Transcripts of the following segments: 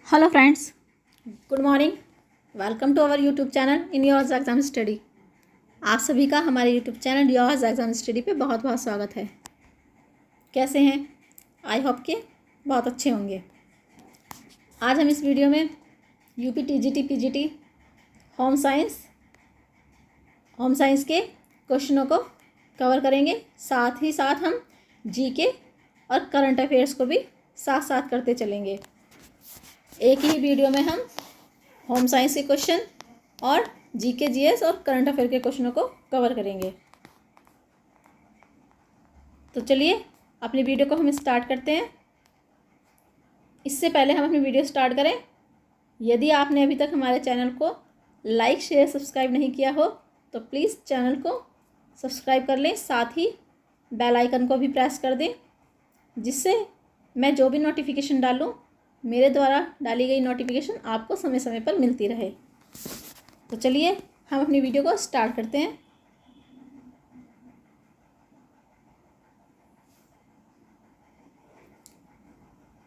Hello friends, good morning. Welcome to our YouTube channel in yours exam study. आप सभी का हमारे YouTube channel yours exam study पे बहुत बहुत स्वागत है। कैसे हैं? आई होप के बहुत अच्छे होंगे। आज हम इस वीडियो में UP TGT PGT home science के क्वेश्चनों को कवर करेंगे। साथ ही साथ हम जीके और करंट अफेयर्स को भी साथ साथ करते चलेंगे। एक ही वीडियो में हम होम साइंस के क्वेश्चन और जीके जीएस और करंट अफेयर के क्वेश्चनों को कवर करेंगे। तो चलिए अपनी वीडियो को हम स्टार्ट करते हैं। इससे पहले हम अपनी वीडियो स्टार्ट करें, यदि आपने अभी तक हमारे चैनल को लाइक शेयर सब्सक्राइब नहीं किया हो तो प्लीज़ चैनल को सब्सक्राइब कर लें। साथ ही बेल आइकन को भी प्रेस कर दें, जिससे मैं जो भी नोटिफिकेशन डालूँ, मेरे द्वारा डाली गई नोटिफिकेशन आपको समय समय पर मिलती रहे। तो चलिए हम अपनी वीडियो को स्टार्ट करते हैं।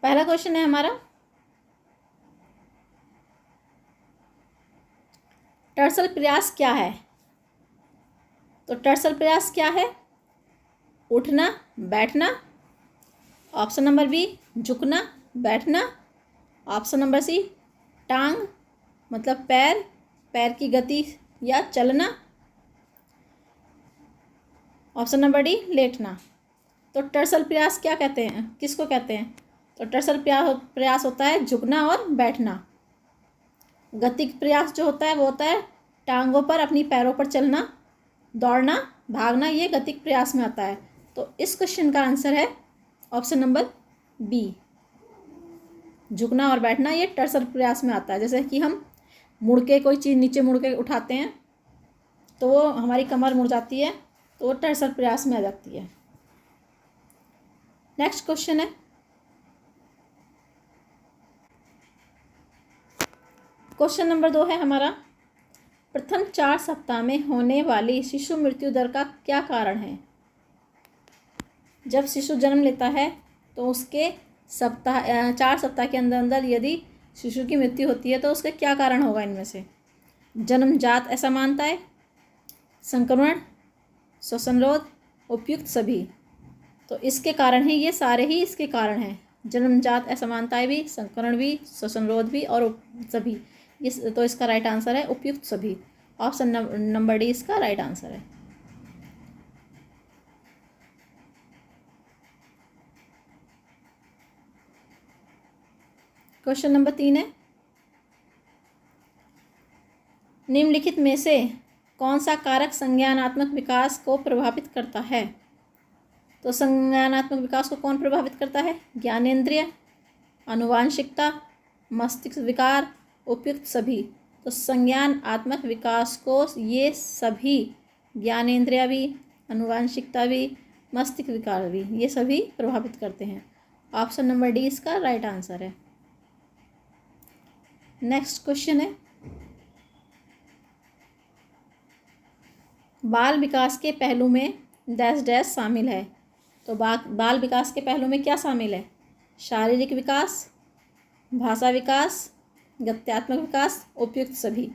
पहला क्वेश्चन है हमारा, टर्सल प्रयास क्या है? तो टर्सल प्रयास क्या है? उठना, बैठना। ऑप्शन नंबर बी, झुकना, बैठना। ऑप्शन नंबर सी, टांग मतलब पैर की गति या चलना। ऑप्शन नंबर डी, लेटना। तो टर्सल प्रयास क्या कहते हैं, किसको कहते हैं? तो टर्सल प्रयास होता है झुकना और बैठना। गतिक प्रयास जो होता है वो होता है टांगों पर, अपनी पैरों पर चलना, दौड़ना, भागना। ये गतिक प्रयास में आता है। तो इस क्वेश्चन का आंसर है ऑप्शन नंबर बी, झुकना और बैठना। ये टर्सल प्रयास में आता है। जैसे कि हम मुड़ के कोई चीज़ नीचे मुड़ के उठाते हैं तो वो हमारी कमर मुड़ जाती है, तो वो टर्सल प्रयास में आ जाती है। नेक्स्ट क्वेश्चन है, क्वेश्चन नंबर 2 है हमारा, प्रथम 4 सप्ताह में होने वाली शिशु मृत्यु दर का क्या कारण है? जब शिशु जन्म लेता है तो उसके 4 सप्ताह के अंदर अंदर यदि शिशु की मृत्यु होती है तो उसका क्या कारण होगा? इनमें से जन्मजात असमानताएं, संक्रमण, श्वसनरोध, उपयुक्त सभी। तो इसके कारण ही, ये सारे ही इसके कारण हैं। जन्मजात असमानताएं भी, संक्रमण भी, श्वसनरोध भी और सभी। तो इसका राइट आंसर है उपयुक्त सभी। ऑप्शन नंबर डी इसका राइट आंसर है। क्वेश्चन नंबर 3 है, निम्नलिखित में से कौन सा कारक संज्ञानात्मक विकास को प्रभावित करता है? तो संज्ञानात्मक विकास को कौन प्रभावित करता है? ज्ञानेंद्रिय, आनुवांशिकता, मस्तिष्क विकार, उपयुक्त सभी। तो संज्ञानात्मक विकास को ये सभी, ज्ञानेंद्रिय भी, आनुवांशिकता भी, मस्तिष्क विकार भी, ये सभी प्रभावित करते हैं। ऑप्शन नंबर डी इसका राइट आंसर है। नेक्स्ट क्वेश्चन है, बाल विकास के पहलू में डैश डैश शामिल है। तो बाल विकास के पहलू में क्या शामिल है? शारीरिक विकास, भाषा विकास, गत्यात्मक विकास, उपयुक्त सभी।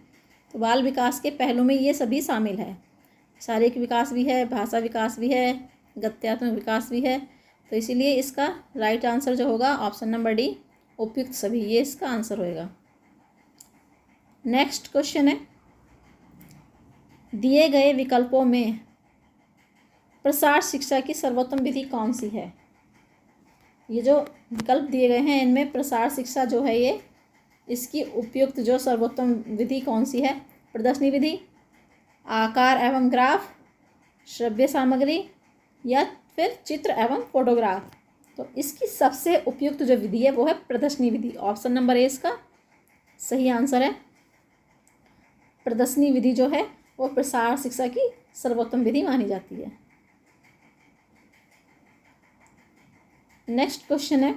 तो बाल विकास के पहलू में ये सभी शामिल है। शारीरिक विकास भी है, भाषा विकास भी है, गत्यात्मक विकास भी है। तो इसीलिए इसका राइट आंसर जो होगा ऑप्शन नंबर डी, उपयुक्त सभी, ये इसका आंसर होएगा। नेक्स्ट क्वेश्चन है, दिए गए विकल्पों में प्रसार शिक्षा की सर्वोत्तम विधि कौन सी है? ये जो विकल्प दिए गए हैं इनमें प्रसार शिक्षा जो है ये, इसकी उपयुक्त जो सर्वोत्तम विधि कौन सी है? प्रदर्शनी विधि, आकार एवं ग्राफ, श्रव्य सामग्री, या फिर चित्र एवं फोटोग्राफ। तो इसकी सबसे उपयुक्त जो विधि है वो है प्रदर्शनी विधि। ऑप्शन नंबर ए इसका सही आंसर है। प्रदर्शनी विधि जो है वो प्रसार शिक्षा की सर्वोत्तम विधि मानी जाती है। नेक्स्ट क्वेश्चन है,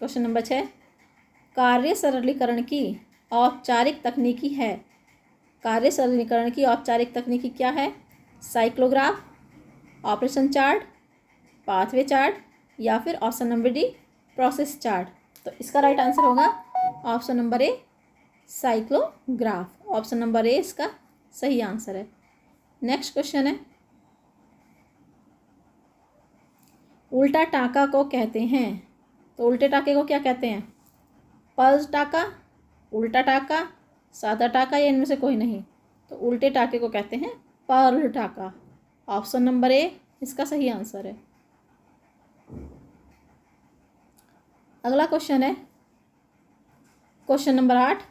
क्वेश्चन नंबर 6, कार्य सरलीकरण की औपचारिक तकनीकी है। कार्य सरलीकरण की औपचारिक तकनीकी क्या है? Cyclograph, operation chart, pathway chart, या फिर option number D, process chart. तो इसका राइट आंसर होगा option number A cyclograph. Option number A इसका सही आंसर है। नेक्स्ट क्वेश्चन है, उल्टा टाँका को कहते हैं, तो उल्टे टाँके को क्या कहते हैं? पल्स टाँका, उल्टा टाँका, सादा टाँका या इनमें से कोई नहीं? तो उल्टे टाँके को कहते हैं पर्ल टाँका। ऑप्शन नंबर ए इसका सही आंसर है। अगला क्वेश्चन है क्वेश्चन नंबर 8,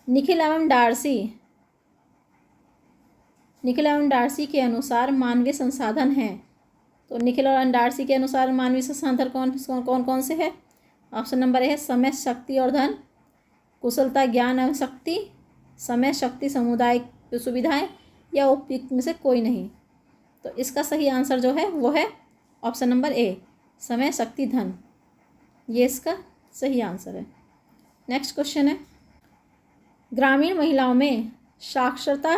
निखिल एवं डार्सी के अनुसार मानवीय संसाधन हैं। तो निखिल और डार्सी के अनुसार मानवीय संसाधन कौन कौन से हैं? ऑप्शन नंबर ए है समय, शक्ति और धन, कुशलता, ज्ञान एवं शक्ति, समय, शक्ति, सामुदायिक सुविधाएं, या उपयुक्त में से कोई नहीं। तो इसका सही आंसर जो है वो है ऑप्शन नंबर ए, समय, शक्ति, धन। ये इसका सही आंसर है। नेक्स्ट क्वेश्चन है, ग्रामीण महिलाओं में साक्षरता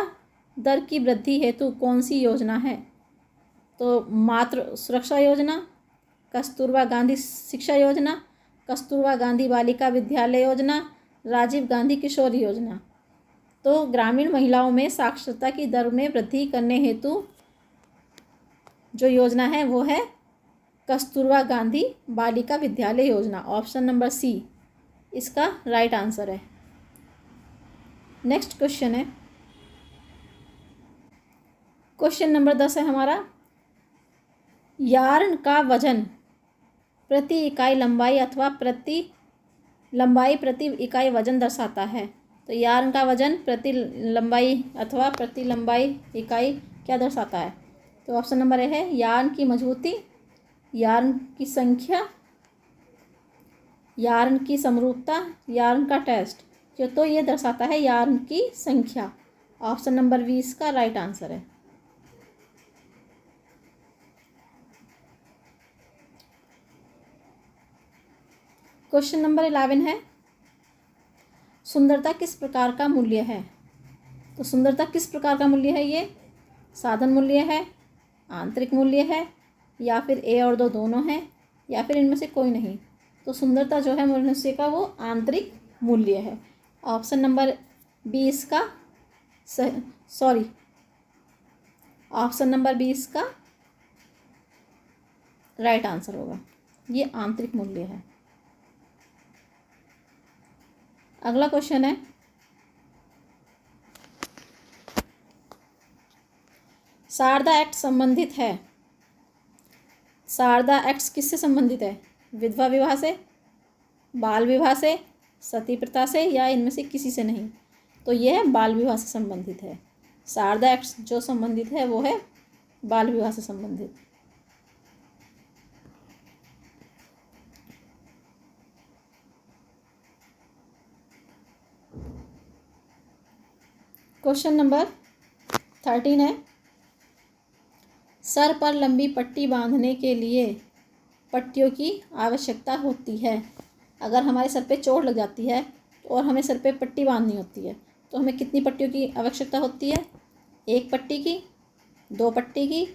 दर की वृद्धि हेतु कौन सी योजना है? तो मातृ सुरक्षा योजना, कस्तूरबा गांधी शिक्षा योजना, कस्तूरबा गांधी बालिका विद्यालय योजना, राजीव गांधी किशोरी योजना। तो ग्रामीण महिलाओं में साक्षरता की दर में वृद्धि करने हेतु जो योजना है वो है कस्तूरबा गांधी बालिका विद्यालय योजना। ऑप्शन नंबर सी इसका राइट आंसर है। नेक्स्ट क्वेश्चन है क्वेश्चन नंबर 10 है हमारा, यार्न का वजन प्रति इकाई लंबाई अथवा प्रति इकाई वजन दर्शाता है। तो यार्न का वजन प्रति लंबाई अथवा प्रति लंबाई इकाई क्या दर्शाता है? तो ऑप्शन नंबर ए है यार्न की मजबूती, यार्न की संख्या, यार्न की समरूपता, यार्न का टेस्ट। तो ये दर्शाता है यार्न की संख्या। ऑप्शन नंबर 20 का राइट आंसर है। क्वेश्चन नंबर 11 है, सुंदरता किस प्रकार का मूल्य है? तो सुंदरता किस प्रकार का मूल्य है? ये साधन मूल्य है, आंतरिक मूल्य है, या फिर ए और दो दोनों हैं, या फिर इनमें से कोई नहीं। तो सुंदरता जो है मनुष्य का वो आंतरिक मूल्य है। ऑप्शन नंबर 20 का ऑप्शन नंबर 20 का राइट आंसर होगा। ये आंतरिक मूल्य है। अगला क्वेश्चन है, शारदा एक्ट संबंधित है। शारदा एक्ट किससे संबंधित है? विधवा विवाह से, बाल विवाह से, सती प्रथा से, या इनमें से किसी से नहीं? तो यह बाल विवाह से संबंधित है। शारदा एक्ट जो संबंधित है वो है बाल विवाह से संबंधित। क्वेश्चन नंबर 13 है, सर पर लंबी पट्टी बांधने के लिए पट्टियों की आवश्यकता होती है। अगर हमारे सर पे चोट लग जाती है और हमें सर पे पट्टी बांधनी होती है तो हमें कितनी पट्टियों की आवश्यकता होती है? 1 पट्टी की, 2 पट्टी की,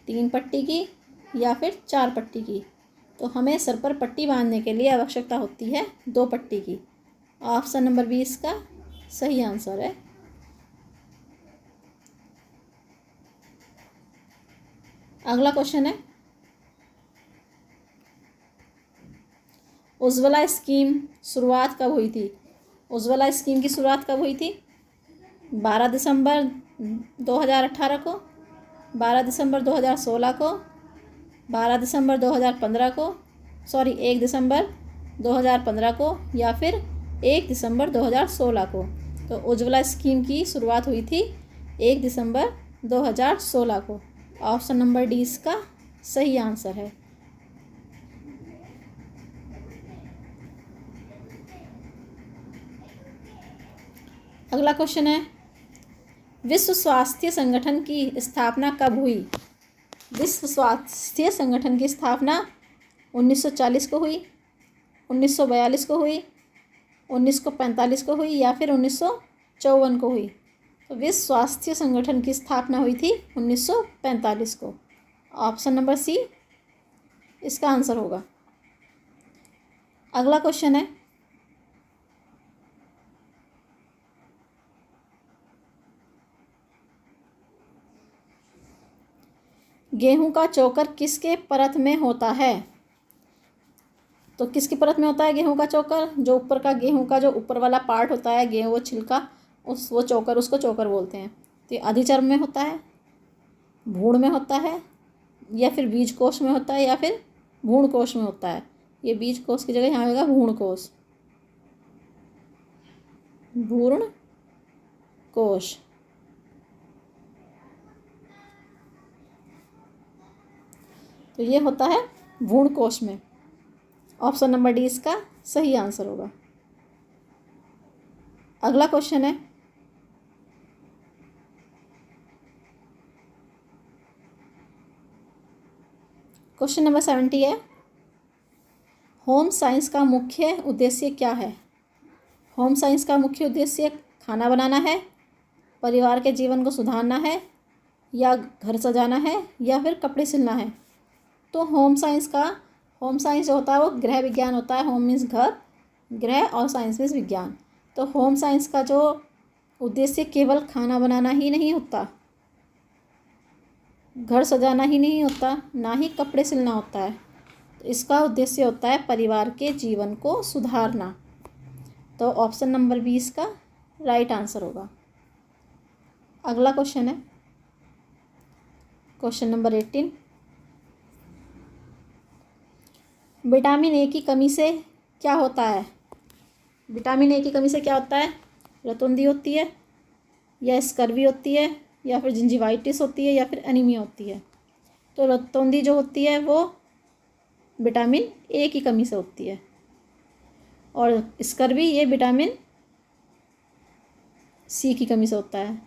3 पट्टी की, या फिर 4 पट्टी की? तो हमें सर पर पट्टी बांधने के लिए आवश्यकता होती है 2 पट्टी की। ऑप्शन नंबर 20 का सही आंसर है। अगला क्वेश्चन है, उज्ज्वला स्कीम शुरुआत कब हुई थी? उज्ज्वला स्कीम की शुरुआत कब हुई थी? 12 दिसंबर 2018 को, 12 दिसंबर 2016 को, 12 दिसंबर 2015 को, 1 दिसंबर 2015 को, या फिर 1 दिसंबर 2016 को? तो उज्ज्वला स्कीम की शुरुआत हुई थी 1 दिसंबर 2016 को। ऑप्शन नंबर डी इसका सही आंसर है। अगला क्वेश्चन है, विश्व स्वास्थ्य संगठन की स्थापना कब हुई? विश्व स्वास्थ्य संगठन की स्थापना 1940 को हुई, 1942 को हुई, 1945 को हुई, या फिर 1954 को हुई? तो विश्व स्वास्थ्य संगठन की स्थापना हुई थी 1945 को। ऑप्शन नंबर सी इसका आंसर होगा। अगला क्वेश्चन है, गेहूं का चोकर किसके परत में होता है? तो किसकी परत में होता है गेहूं का चोकर? जो ऊपर का गेहूं का जो ऊपर वाला पार्ट होता है, गेहूं वो छिलका, वो चोकर, उसको चोकर बोलते हैं। तो ये अधिचर्म में होता है, भ्रूण में होता है, या फिर बीज कोश में होता है, या फिर भ्रूण कोश में होता है। ये बीज कोश की जगह यहाँ आएगा भ्रूण कोश, भ्रूण कोश। तो ये होता है भ्रूण कोश में। ऑप्शन नंबर डी इसका सही आंसर होगा। अगला क्वेश्चन है, क्वेश्चन नंबर 70 है, होम साइंस का मुख्य उद्देश्य क्या है? होम साइंस का मुख्य उद्देश्य खाना बनाना है, परिवार के जीवन को सुधारना है, या घर सजाना है, या फिर कपड़े सिलना है। तो होम साइंस जो होता है वो गृह विज्ञान होता है। होम मीन्स घर, गृह, और साइंस मीन्स विज्ञान। तो होम साइंस का जो उद्देश्य केवल खाना बनाना ही नहीं होता, घर सजाना ही नहीं होता, ना ही कपड़े सिलना होता है। तो इसका उद्देश्य होता है परिवार के जीवन को सुधारना। तो ऑप्शन नंबर 20 का राइट आंसर होगा। अगला क्वेश्चन है, क्वेश्चन नंबर 18, विटामिन ए की कमी से क्या होता है? विटामिन ए की कमी से क्या होता है? रतौंधी होती है, या स्कर्वी होती है, या फिर जिंजीवाइटिस होती है, या फिर एनीमिया होती है। तो रतौंधी जो होती है वो विटामिन ए की कमी से होती है, और स्कर्वी ये विटामिन सी की कमी से होता है,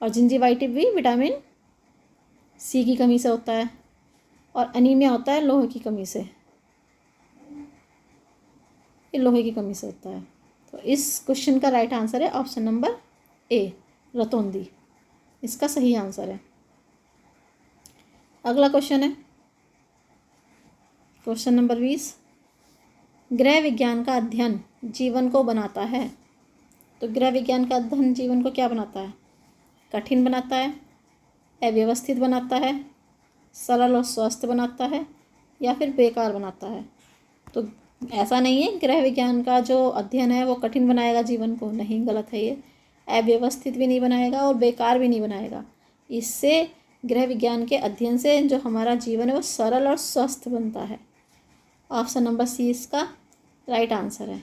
और जिंजीवाइटिस भी विटामिन सी की कमी से होता है, और एनीमिया होता है लोहे की कमी से, ये लोहे की कमी से होता है। तो इस क्वेश्चन का राइट आंसर है ऑप्शन नंबर ए, रतौंधी, इसका सही आंसर है। अगला क्वेश्चन है, क्वेश्चन नंबर 20, गृह विज्ञान का अध्ययन जीवन को बनाता है। तो गृह विज्ञान का अध्ययन जीवन को क्या बनाता है? कठिन बनाता है, अव्यवस्थित बनाता है, सरल और स्वस्थ बनाता है, या फिर बेकार बनाता है। तो ऐसा नहीं है गृह विज्ञान का जो अध्ययन है वो कठिन बनाएगा जीवन को, नहीं, गलत है ये। अव्यवस्थित भी नहीं बनाएगा और बेकार भी नहीं बनाएगा। इससे गृह विज्ञान के अध्ययन से जो हमारा जीवन है वो सरल और स्वस्थ बनता है। ऑप्शन नंबर सी इसका राइट आंसर है।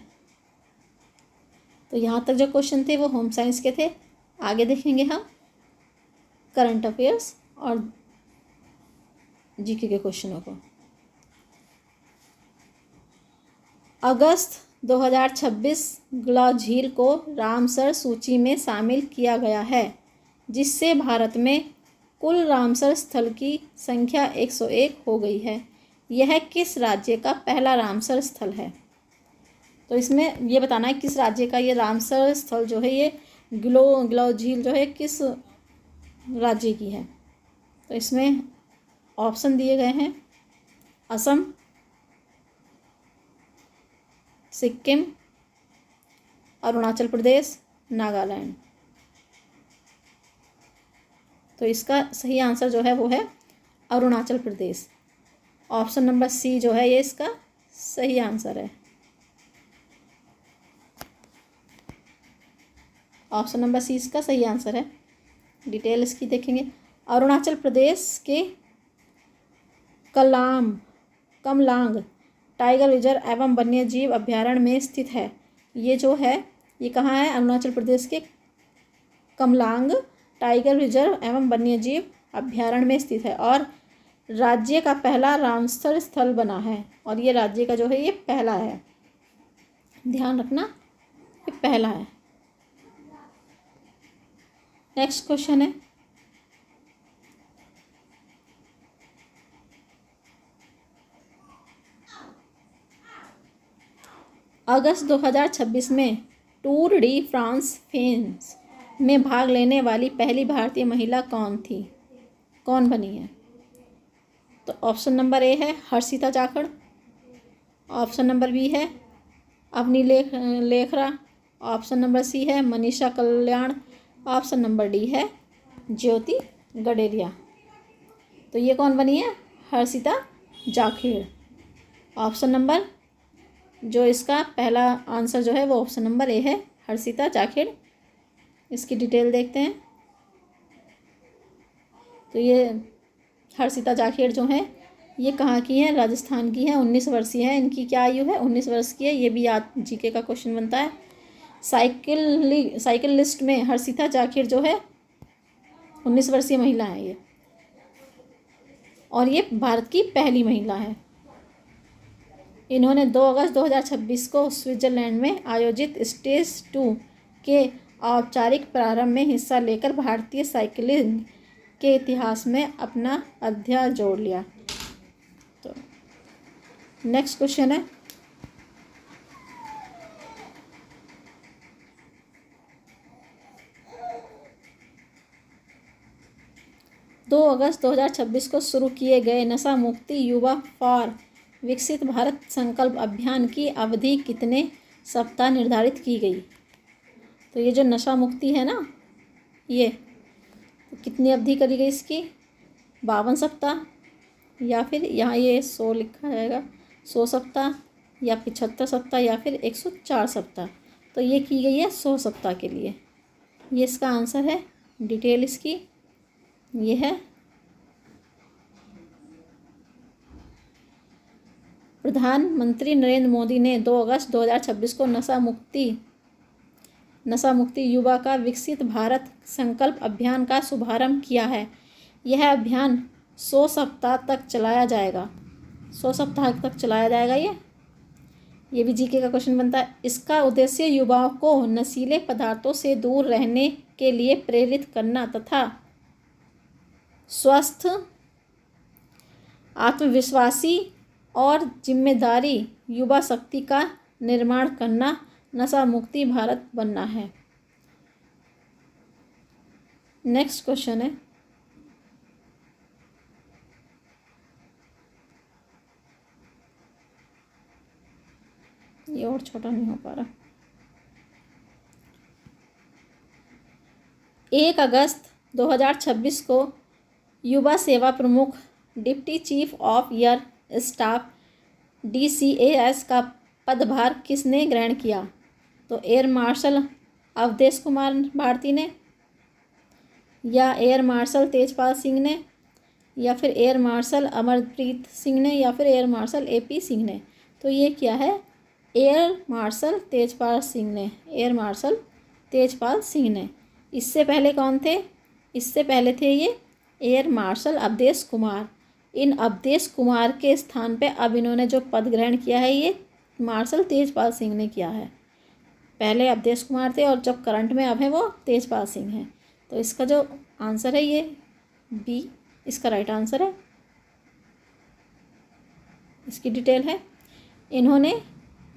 तो यहाँ तक जो क्वेश्चन थे वो होम साइंस के थे। आगे देखेंगे हम करंट अफेयर्स और जीके के क्वेश्चनों को। अगस्त 2026 गलवा झील को रामसर सूची में शामिल किया गया है, जिससे भारत में कुल रामसर स्थल की संख्या 101 हो गई है। यह किस राज्य का पहला रामसर स्थल है? तो इसमें ये बताना है किस राज्य का ये रामसर स्थल जो है ये गलवा झील जो है किस राज्य की है। तो इसमें ऑप्शन दिए गए हैं, असम, सिक्किम, अरुणाचल प्रदेश, नागालैंड। तो इसका सही आंसर जो है वो है अरुणाचल प्रदेश। ऑप्शन नंबर सी जो है ये इसका सही आंसर है। ऑप्शन नंबर सी इसका सही आंसर है। डिटेल इसकी देखेंगे। अरुणाचल प्रदेश के कमलांग टाइगर रिजर्व एवं वन्यजीव अभ्यारण्य में स्थित है। ये जो है ये कहाँ है? अरुणाचल प्रदेश के कमलांग टाइगर रिजर्व एवं वन्यजीव अभ्यारण्य में स्थित है और राज्य का पहला रामसर स्थल बना है। और ये राज्य का जो है ये पहला है, ध्यान रखना ये पहला है। नेक्स्ट क्वेश्चन है, अगस्त 2026 में टूर डी फ्रांस फेंस में भाग लेने वाली पहली भारतीय महिला कौन बनी है? तो ऑप्शन नंबर ए है Harshita Jakhar, option number B है Avani Lekhara, option number C है Manisha Kalyan, option number D है ज्योति गडेरिया। तो ये कौन बनी है? हर्षिता जाखेड़। ऑप्शन नंबर जो इसका पहला आंसर जो है वो ऑप्शन नंबर ए है, हर्षिता जाखेड़। इसकी डिटेल देखते हैं। तो ये हर्षिता जाखेड़ जो है ये कहाँ की है? राजस्थान की है। 19 वर्षीय है। इनकी क्या आयु है? 19 वर्ष की है। ये भी याद जीके का क्वेश्चन बनता है। साइकिल लिस्ट में हर्षिता जाखेड़ जो है 19 वर्षीय महिला है ये, और ये भारत की पहली महिला है। इन्होंने 2 अगस्त 2026 को स्विट्जरलैंड में आयोजित स्टेज 2 के औपचारिक प्रारंभ में हिस्सा लेकर भारतीय साइकिलिंग के इतिहास में अपना अध्याय जोड़ लिया। तो नेक्स्ट क्वेश्चन है, दो अगस्त 2026 को शुरू किए गए नशा मुक्ति युवा फॉर विकसित भारत संकल्प अभियान की अवधि कितने सप्ताह निर्धारित की गई? तो ये जो नशा मुक्ति है ना, ये कितनी अवधि करी गई इसकी? 52 सप्ताह, या फिर यहाँ ये 100 लिखा जाएगा, 100 सप्ताह, या 75 सप्ताह, या फिर 104 सप्ताह। तो ये की गई है 100 सप्ताह के लिए। ये इसका आंसर है। डिटेल इसकी ये है। प्रधानमंत्री नरेंद्र मोदी ने 2 अगस्त 2026 को नशा मुक्ति युवा का विकसित भारत संकल्प अभियान का शुभारंभ किया है। यह अभियान 100 सप्ताह तक चलाया जाएगा। 100 सप्ताह तक चलाया जाएगा ये भी जीके का क्वेश्चन बनता है। इसका उद्देश्य युवाओं को नशीले पदार्थों से दूर रहने के लिए प्रेरित करना तथा स्वस्थ, आत्मविश्वासी और जिम्मेदारी युवा शक्ति का निर्माण करना, नशा मुक्ति भारत बनना है। नेक्स्ट क्वेश्चन है, ये और छोटा नहीं हो पा रहा। 1 अगस्त 2026 को युवा सेवा प्रमुख deputy chief of air staff DCAS का पदभार किसने ग्रहण किया? तो एयर मार्शल अवधेश कुमार भारती ने, या एयर मार्शल तेजपाल सिंह ने, या फिर एयर मार्शल अमरप्रीत सिंह ने, या फिर एयर मार्शल AP सिंह ने। तो ये क्या है? एयर मार्शल तेजपाल सिंह ने, एयर मार्शल तेजपाल सिंह ने। इससे पहले कौन थे? इससे पहले थे ये एयर मार्शल अवधेश कुमार। इन अवधेश कुमार के स्थान पे अब इन्होंने जो पद ग्रहण किया है ये मार्शल तेजपाल सिंह ने किया है। पहले अवधेश कुमार थे और जब करंट में अब है वो तेजपाल सिंह हैं। तो इसका जो आंसर है ये B इसका राइट आंसर है। इसकी डिटेल है, इन्होंने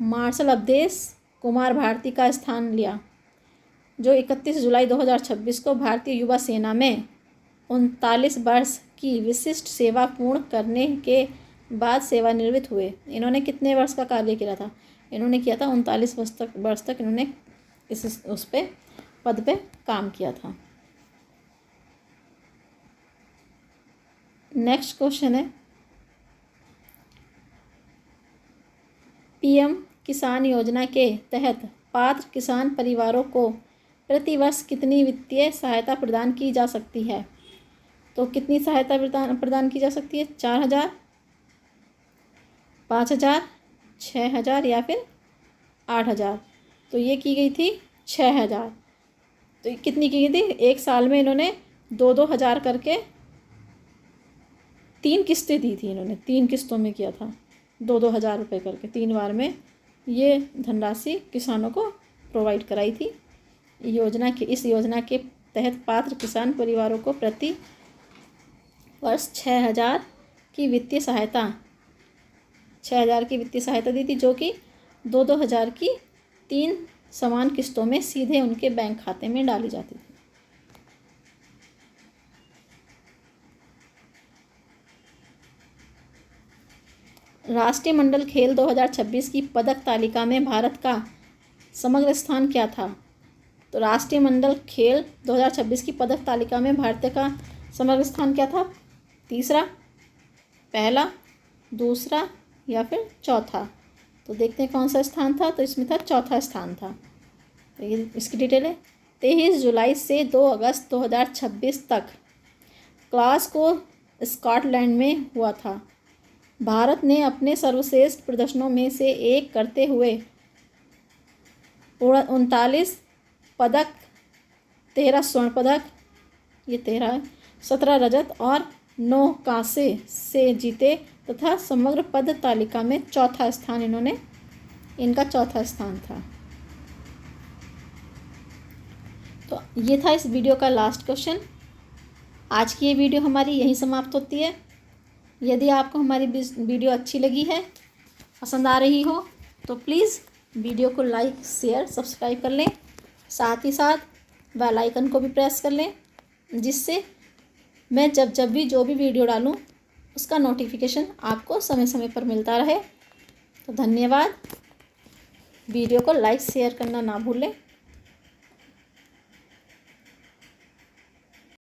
मार्शल अवधेश कुमार भारती का स्थान लिया, जो 31 जुलाई 2026 को भारतीय युवा सेना में 39 वर्ष की विशिष्ट सेवा पूर्ण करने के बाद सेवानिवृत्त हुए। इन्होंने कितने वर्ष का कार्य किया था? इन्होंने किया था 39 वर्ष तक इन्होंने उस पे पद पे काम किया था। नेक्स्ट क्वेश्चन है, PM किसान योजना के तहत पात्र किसान परिवारों को प्रतिवर्ष कितनी वित्तीय सहायता प्रदान की जा सकती है? तो कितनी सहायता प्रदान की जा सकती है? 4,000, 5,000, 6,000 या फिर 8,000। तो ये की गई थी 6,000। तो कितनी की गई थी? एक साल में इन्होंने 2-2 हज़ार करके 3 किस्तें दी थी। इन्होंने 3 किस्तों में किया था, 2-2 हज़ार रुपये करके 3 बार में ये धनराशि किसानों को प्रोवाइड कराई थी। इस योजना के तहत पात्र किसान परिवारों को प्रति वर्ष 6,000 की वित्तीय सहायता 6,000 की वित्तीय सहायता दी थी, जो कि 2-2 हज़ार की 3 समान किस्तों में सीधे उनके बैंक खाते में डाली जाती थी। राष्ट्रीय मंडल खेल 2026 की पदक तालिका में भारत का समग्र स्थान क्या था? तो राष्ट्रीय मंडल खेल 2026 की पदक तालिका में भारत का समग्र स्थान क्या था? तीसरा, पहला, दूसरा या फिर चौथा। तो देखते हैं कौन सा स्थान था। तो इसमें था चौथा स्थान था। तो ये इसकी डिटेल है। 23 जुलाई से 2 अगस्त 2026 तक ग्लासगो स्कॉटलैंड में हुआ था। भारत ने अपने सर्वश्रेष्ठ प्रदर्शनों में से एक करते हुए 39 पदक, 13 स्वर्ण पदक, ये 13 है, 17 रजत और 9 कांसे से जीते तथा समग्र पद तालिका में चौथा स्थान इनका चौथा स्थान था। तो ये था इस वीडियो का लास्ट क्वेश्चन। आज की ये वीडियो हमारी यहीं समाप्त होती है। यदि आपको हमारी वीडियो अच्छी लगी है, पसंद आ रही हो, तो प्लीज़ वीडियो को लाइक, शेयर, सब्सक्राइब कर लें। साथ ही साथ बेल आइकन को भी प्रेस कर लें, जिससे मैं जब भी जो भी वीडियो डालूं उसका नोटिफिकेशन आपको समय समय पर मिलता रहे। तो धन्यवाद। वीडियो को लाइक शेयर करना ना भूलें।